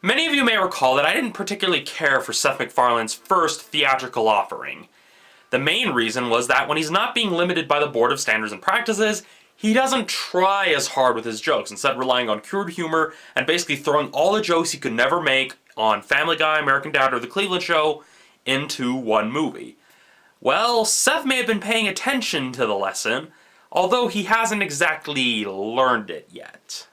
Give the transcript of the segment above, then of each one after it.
Many of you may recall that I didn't particularly care for Seth MacFarlane's first theatrical offering. The main reason was that when he's not being limited by the Board of Standards and Practices, he doesn't try as hard with his jokes, instead relying on crude humor and basically throwing all the jokes he could never make on Family Guy, American Dad, or The Cleveland Show into one movie. Well, Seth may have been paying attention to the lesson, although he hasn't exactly learned it yet.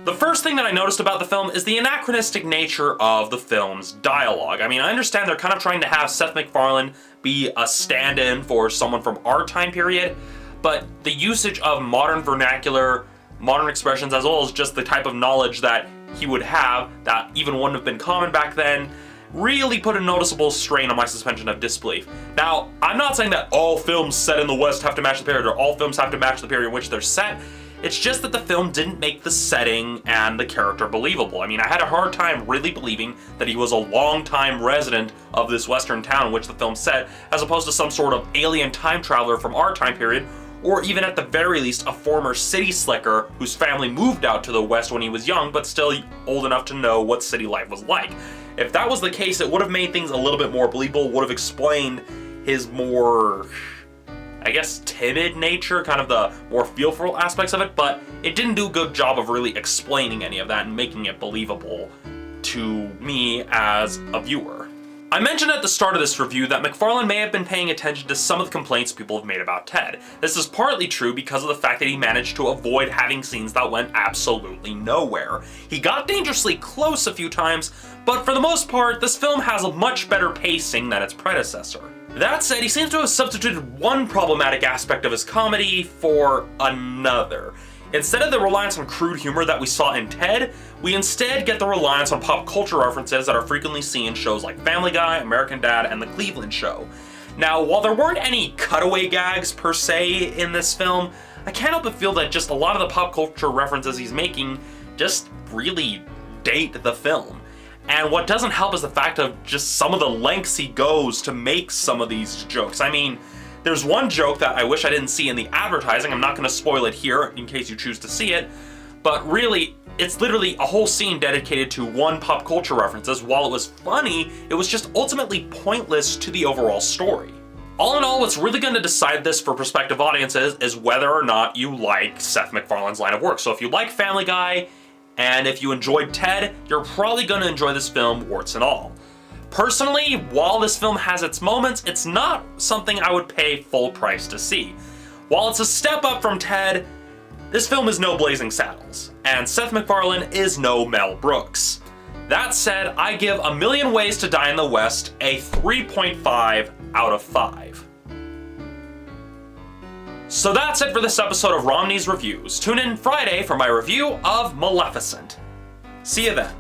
The first thing that I noticed about the film is the anachronistic nature of the film's dialogue. I mean, I understand they're kind of trying to have Seth MacFarlane be a stand-in for someone from our time period, but the usage of modern vernacular, modern expressions, as well as just the type of knowledge that he would have that even wouldn't have been common back then, really put a noticeable strain on my suspension of disbelief. Now, I'm not saying that all films set in the West have to match the period, or all films have to match the period in which they're set. It's just that the film didn't make the setting and the character believable. I mean, I had a hard time really believing that he was a long-time resident of this western town in which the film set, as opposed to some sort of alien time traveler from our time period, or even at the very least a former city slicker whose family moved out to the West when he was young, but still old enough to know what city life was like. If that was the case, it would have made things a little bit more believable, would have explained his more, I guess, timid nature, kind of the more fearful aspects of it, but it didn't do a good job of really explaining any of that and making it believable to me as a viewer. I mentioned at the start of this review that MacFarlane may have been paying attention to some of the complaints people have made about Ted. This is partly true because of the fact that he managed to avoid having scenes that went absolutely nowhere. He got dangerously close a few times, but for the most part, this film has a much better pacing than its predecessor. That said, he seems to have substituted one problematic aspect of his comedy for another. Instead of the reliance on crude humor that we saw in Ted, we instead get the reliance on pop culture references that are frequently seen in shows like Family Guy, American Dad, and The Cleveland Show. Now, while there weren't any cutaway gags per se in this film, I can't help but feel that just a lot of the pop culture references he's making just really date the film. And what doesn't help is the fact of just some of the lengths he goes to make some of these jokes. I mean, there's one joke that I wish I didn't see in the advertising. I'm not going to spoil it here in case you choose to see it, but really, it's literally a whole scene dedicated to one pop culture references. While it was funny, it was just ultimately pointless to the overall story. All in all, what's really going to decide this for prospective audiences is whether or not you like Seth MacFarlane's line of work. So if you like Family Guy, and if you enjoyed Ted, you're probably going to enjoy this film, warts and all. Personally, while this film has its moments, it's not something I would pay full price to see. While it's a step up from Ted, this film is no Blazing Saddles, and Seth MacFarlane is no Mel Brooks. That said, I give A Million Ways to Die in the West a 3.5 out of 5. So that's it for this episode of Romney's Reviews. Tune in Friday for my review of Maleficent. See you then.